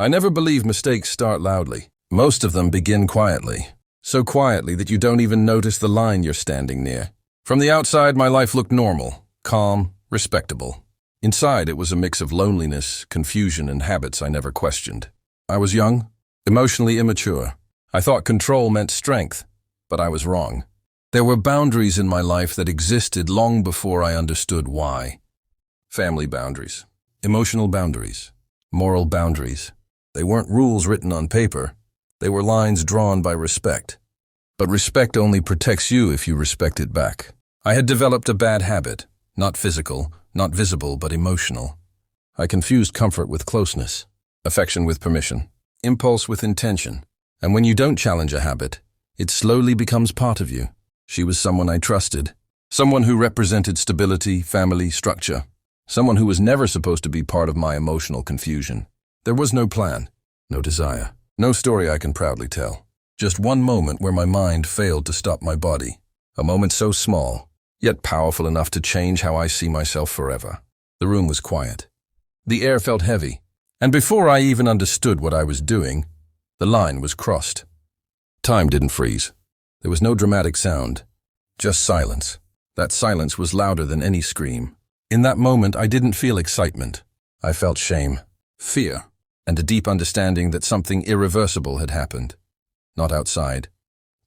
I never believe mistakes start loudly. Most of them begin quietly. So quietly that you don't even notice the line you're standing near. From the outside, my life looked normal, calm, respectable. Inside, it was a mix of loneliness, confusion, and habits I never questioned. I was young, emotionally immature. I thought control meant strength, but I was wrong. There were boundaries in my life that existed long before I understood why. Family boundaries, emotional boundaries, moral boundaries. They weren't rules written on paper. They were lines drawn by respect. But respect only protects you if you respect it back. I had developed a bad habit, not physical, not visible, but emotional. I confused comfort with closeness, affection with permission, impulse with intention. And when you don't challenge a habit, it slowly becomes part of you. She was someone I trusted, someone who represented stability, family, structure, someone who was never supposed to be part of my emotional confusion. There was no plan, no desire. No story I can proudly tell. Just one moment where my mind failed to stop my body. A moment so small, yet powerful enough to change how I see myself forever. The room was quiet. The air felt heavy. And before I even understood what I was doing, the line was crossed. Time didn't freeze. There was no dramatic sound. Just silence. That silence was louder than any scream. In that moment, I didn't feel excitement. I felt shame, fear, and a deep understanding that something irreversible had happened. Not outside,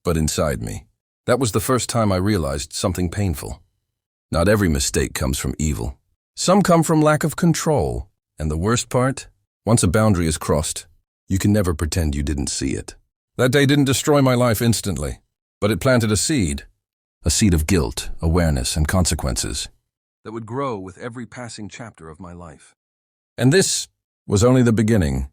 but inside me. That was the first time I realized something painful. Not every mistake comes from evil. Some come from lack of control. And the worst part? Once a boundary is crossed, you can never pretend you didn't see it. That day didn't destroy my life instantly, but it planted a seed of guilt, awareness, and consequences that would grow with every passing chapter of my life. And this was only the beginning.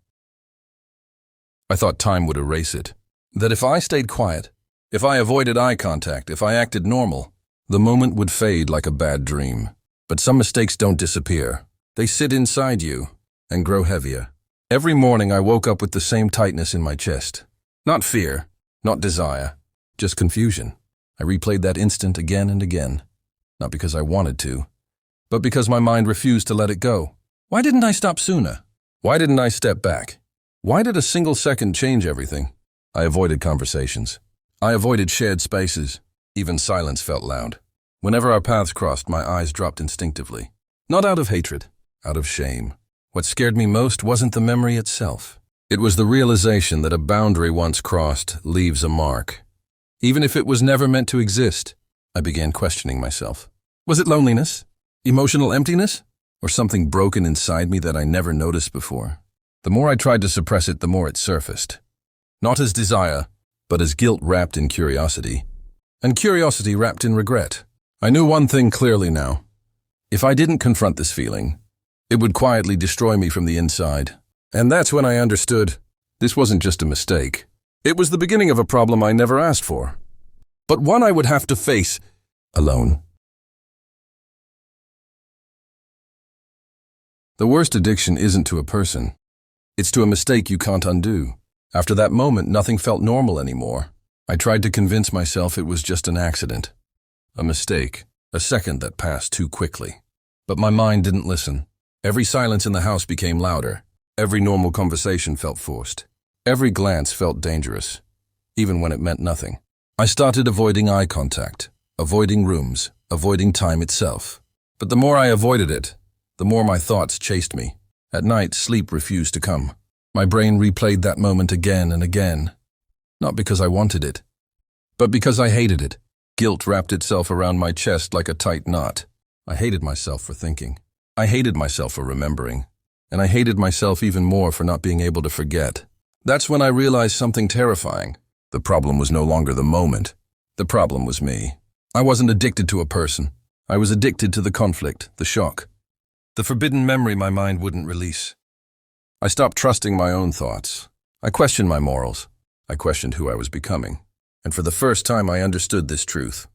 I thought time would erase it. That if I stayed quiet, if I avoided eye contact, if I acted normal, the moment would fade like a bad dream. But some mistakes don't disappear. They sit inside you and grow heavier. Every morning I woke up with the same tightness in my chest. Not fear, not desire, just confusion. I replayed that instant again and again. Not because I wanted to, but because my mind refused to let it go. Why didn't I stop sooner? Why didn't I step back? Why did a single second change everything? I avoided conversations. I avoided shared spaces. Even silence felt loud. Whenever our paths crossed, my eyes dropped instinctively. Not out of hatred, out of shame. What scared me most wasn't the memory itself. It was the realization that a boundary once crossed leaves a mark. Even if it was never meant to exist, I began questioning myself. Was it loneliness? Emotional emptiness? Or something broken inside me that I never noticed before? The more I tried to suppress it, the more it surfaced. Not as desire, but as guilt wrapped in curiosity. And curiosity wrapped in regret. I knew one thing clearly now. If I didn't confront this feeling, it would quietly destroy me from the inside. And that's when I understood this wasn't just a mistake. It was the beginning of a problem I never asked for, but one I would have to face alone. The worst addiction isn't to a person. It's to a mistake you can't undo. After that moment, nothing felt normal anymore. I tried to convince myself it was just an accident, a mistake, a second that passed too quickly. But my mind didn't listen. Every silence in the house became louder. Every normal conversation felt forced. Every glance felt dangerous, even when it meant nothing. I started avoiding eye contact, avoiding rooms, avoiding time itself. But the more I avoided it, the more my thoughts chased me. At night, sleep refused to come. My brain replayed that moment again and again. Not because I wanted it, but because I hated it. Guilt wrapped itself around my chest like a tight knot. I hated myself for thinking. I hated myself for remembering. And I hated myself even more for not being able to forget. That's when I realized something terrifying. The problem was no longer the moment. The problem was me. I wasn't addicted to a person. I was addicted to the conflict, the shock, the forbidden memory my mind wouldn't release. I stopped trusting my own thoughts. I questioned my morals. I questioned who I was becoming. And for the first time, I understood this truth.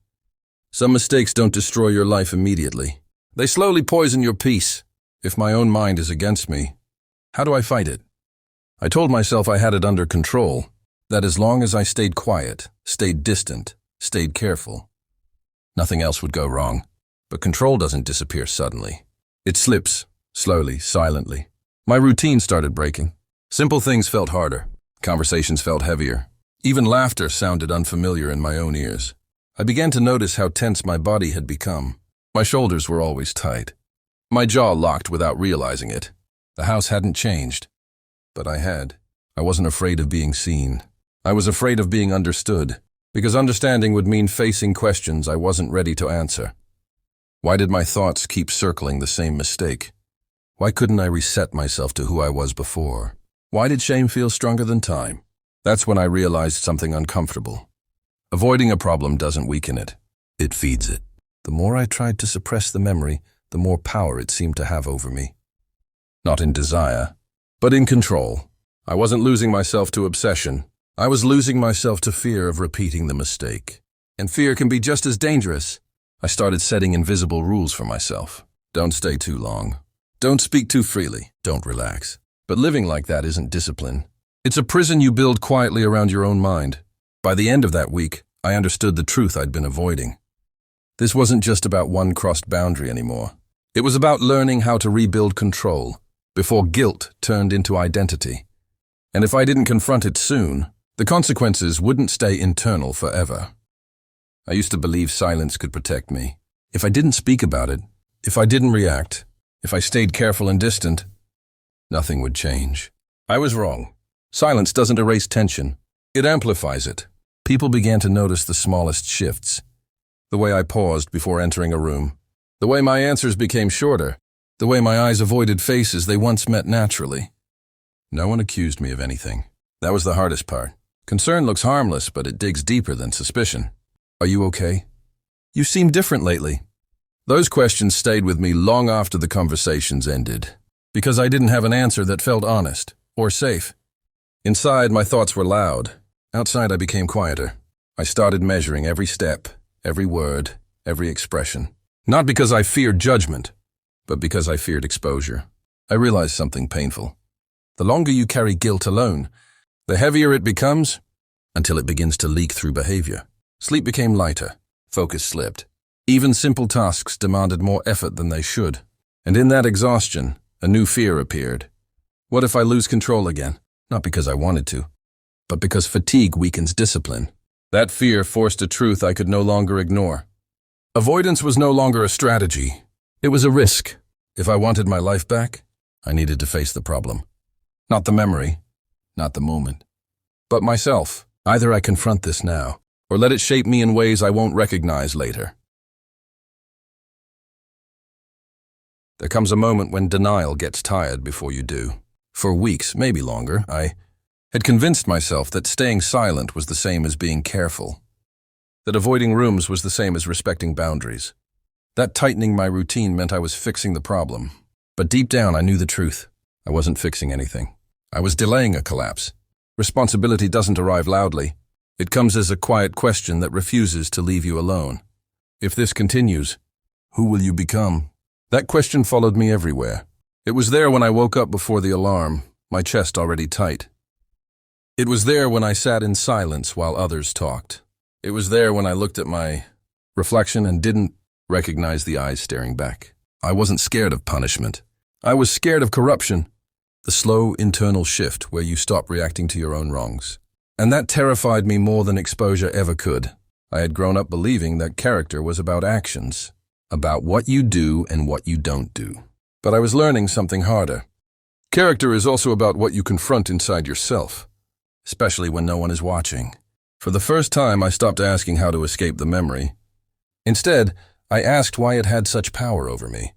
Some mistakes don't destroy your life immediately. They slowly poison your peace. If my own mind is against me, how do I fight it? I told myself I had it under control, that as long as I stayed quiet, stayed distant, stayed careful, nothing else would go wrong. But control doesn't disappear suddenly. It slips, slowly, silently. My routine started breaking. Simple things felt harder. Conversations felt heavier. Even laughter sounded unfamiliar in my own ears. I began to notice how tense my body had become. My shoulders were always tight. My jaw locked without realizing it. The house hadn't changed. But I had. I wasn't afraid of being seen. I was afraid of being understood, because understanding would mean facing questions I wasn't ready to answer. Why did my thoughts keep circling the same mistake? Why couldn't I reset myself to who I was before? Why did shame feel stronger than time? That's when I realized something uncomfortable. Avoiding a problem doesn't weaken it. It feeds it. The more I tried to suppress the memory, the more power it seemed to have over me. Not in desire, but in control. I wasn't losing myself to obsession. I was losing myself to fear of repeating the mistake. And fear can be just as dangerous. I started setting invisible rules for myself. Don't stay too long. Don't speak too freely. Don't relax. But living like that isn't discipline. It's a prison you build quietly around your own mind. By the end of that week, I understood the truth I'd been avoiding. This wasn't just about one crossed boundary anymore. It was about learning how to rebuild control before guilt turned into identity. And if I didn't confront it soon, the consequences wouldn't stay internal forever. I used to believe silence could protect me. If I didn't speak about it, if I didn't react, if I stayed careful and distant, nothing would change. I was wrong. Silence doesn't erase tension. It amplifies it. People began to notice the smallest shifts. The way I paused before entering a room. The way my answers became shorter. The way my eyes avoided faces they once met naturally. No one accused me of anything. That was the hardest part. Concern looks harmless, but it digs deeper than suspicion. Are you okay? You seem different lately. Those questions stayed with me long after the conversations ended, because I didn't have an answer that felt honest or safe. Inside, my thoughts were loud. Outside, I became quieter. I started measuring every step, every word, every expression. Not because I feared judgment, but because I feared exposure. I realized something painful. The longer you carry guilt alone, the heavier it becomes until it begins to leak through behavior. Sleep became lighter. Focus slipped. Even simple tasks demanded more effort than they should. And in that exhaustion, a new fear appeared. What if I lose control again? Not because I wanted to, but because fatigue weakens discipline. That fear forced a truth I could no longer ignore. Avoidance was no longer a strategy. It was a risk. If I wanted my life back, I needed to face the problem. Not the memory, not the moment, but myself. Either I confront this now, or let it shape me in ways I won't recognize later. There comes a moment when denial gets tired before you do. For weeks, maybe longer, I had convinced myself that staying silent was the same as being careful, that avoiding rooms was the same as respecting boundaries, that tightening my routine meant I was fixing the problem. But deep down, I knew the truth. I wasn't fixing anything. I was delaying a collapse. Responsibility doesn't arrive loudly. It comes as a quiet question that refuses to leave you alone. If this continues, who will you become? That question followed me everywhere. It was there when I woke up before the alarm, my chest already tight. It was there when I sat in silence while others talked. It was there when I looked at my reflection and didn't recognize the eyes staring back. I wasn't scared of punishment. I was scared of corruption, the slow internal shift where you stop reacting to your own wrongs. And that terrified me more than exposure ever could. I had grown up believing that character was about actions, about what you do and what you don't do. But I was learning something harder. Character is also about what you confront inside yourself, especially when no one is watching. For the first time, I stopped asking how to escape the memory. Instead, I asked why it had such power over me.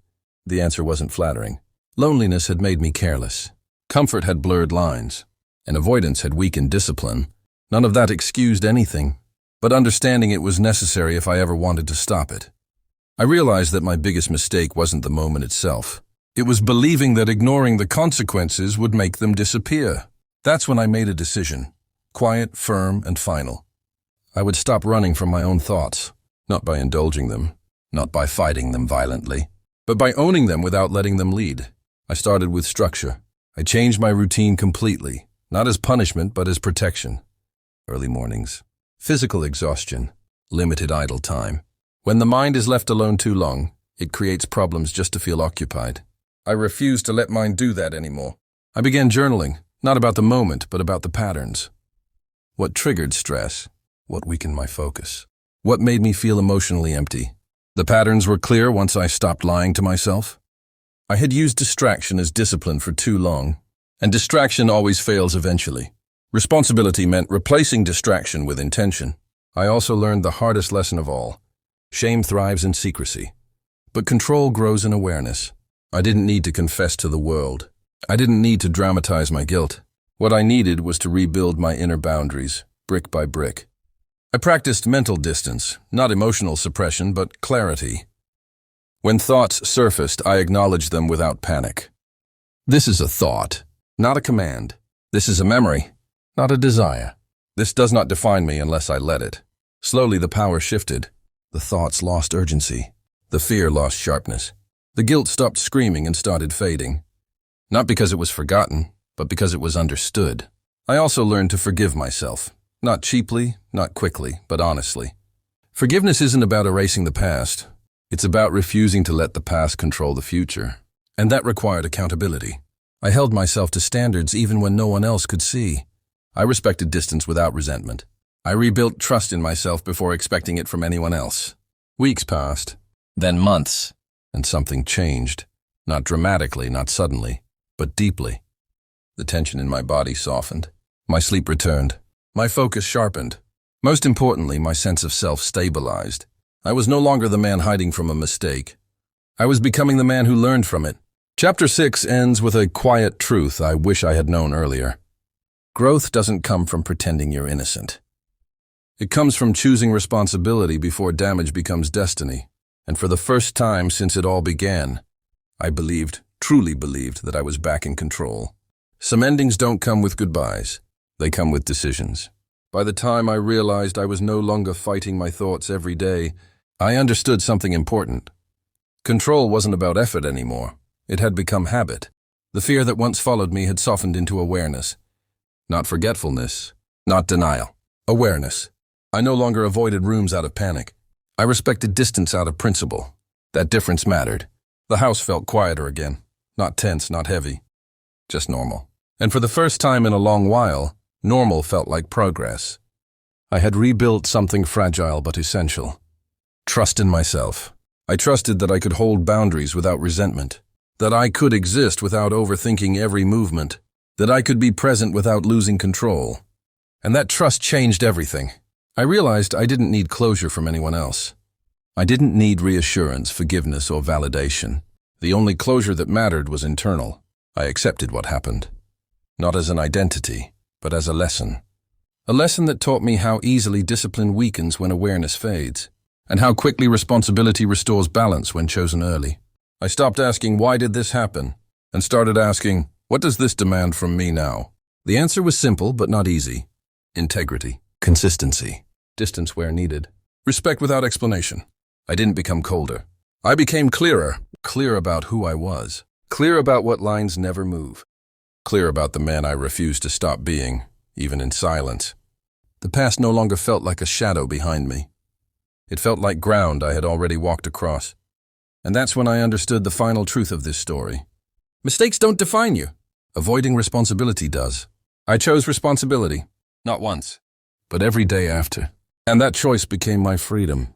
The answer wasn't flattering. Loneliness had made me careless. Comfort had blurred lines, and avoidance had weakened discipline. None of that excused anything, but understanding it was necessary if I ever wanted to stop it. I realized that my biggest mistake wasn't the moment itself. It was believing that ignoring the consequences would make them disappear. That's when I made a decision, quiet, firm, and final. I would stop running from my own thoughts, not by indulging them, not by fighting them violently, but by owning them without letting them lead. I started with structure. I changed my routine completely, not as punishment, but as protection. Early mornings, physical exhaustion, limited idle time. When the mind is left alone too long, it creates problems just to feel occupied. I refused to let mine do that anymore. I began journaling, Not about the moment, but about the patterns. What triggered stress? What weakened my focus? What made me feel emotionally empty? The patterns were clear once I stopped lying to myself. I had used distraction as discipline for too long, and distraction always fails eventually. Responsibility meant replacing distraction with intention. I also learned the hardest lesson of all. Shame thrives in secrecy, but control grows in awareness. I didn't need to confess to the world. I didn't need to dramatize my guilt. What I needed was to rebuild my inner boundaries, brick by brick. I practiced mental distance, not emotional suppression, but clarity. When thoughts surfaced, I acknowledged them without panic. This is a thought, not a command. This is a memory, not a desire. This does not define me unless I let it. Slowly the power shifted. The thoughts lost urgency. The fear lost sharpness. The guilt stopped screaming and started fading. Not because it was forgotten, but because it was understood. I also learned to forgive myself. Not cheaply, not quickly, but honestly. Forgiveness isn't about erasing the past. It's about refusing to let the past control the future. And that required accountability. I held myself to standards even when no one else could see. I respected distance without resentment. I rebuilt trust in myself before expecting it from anyone else. Weeks passed, then months, and something changed. Not dramatically, not suddenly, but deeply. The tension in my body softened. My sleep returned. My focus sharpened. Most importantly, my sense of self stabilized. I was no longer the man hiding from a mistake. I was becoming the man who learned from it. Chapter 6 ends with a quiet truth I wish I had known earlier. Growth doesn't come from pretending you're innocent. It comes from choosing responsibility before damage becomes destiny. And for the first time since it all began, I truly believed that I was back in control. Some endings don't come with goodbyes. They come with decisions. By the time I realized I was no longer fighting my thoughts every day, I understood something important. Control wasn't about effort anymore. It had become habit. The fear that once followed me had softened into awareness. Not forgetfulness, not denial. Awareness. I no longer avoided rooms out of panic. I respected distance out of principle. That difference mattered. The house felt quieter again. Not tense, not heavy. Just normal. And for the first time in a long while, normal felt like progress. I had rebuilt something fragile but essential. Trust in myself. I trusted that I could hold boundaries without resentment. That I could exist without overthinking every movement. That I could be present without losing control. And that trust changed everything. I realized I didn't need closure from anyone else. I didn't need reassurance, forgiveness, or validation. The only closure that mattered was internal. I accepted what happened. Not as an identity, but as a lesson. A lesson that taught me how easily discipline weakens when awareness fades, and how quickly responsibility restores balance when chosen early. I stopped asking, why did this happen? And started asking, what does this demand from me now? The answer was simple, but not easy. Integrity, consistency, distance where needed, respect without explanation. I didn't become colder. I became clearer, clear about who I was, clear about what lines never move, clear about the man I refused to stop being, even in silence. The past no longer felt like a shadow behind me. It felt like ground I had already walked across. And that's when I understood the final truth of this story. Mistakes don't define you. Avoiding responsibility does. I chose responsibility, not once, but every day after. And that choice became my freedom.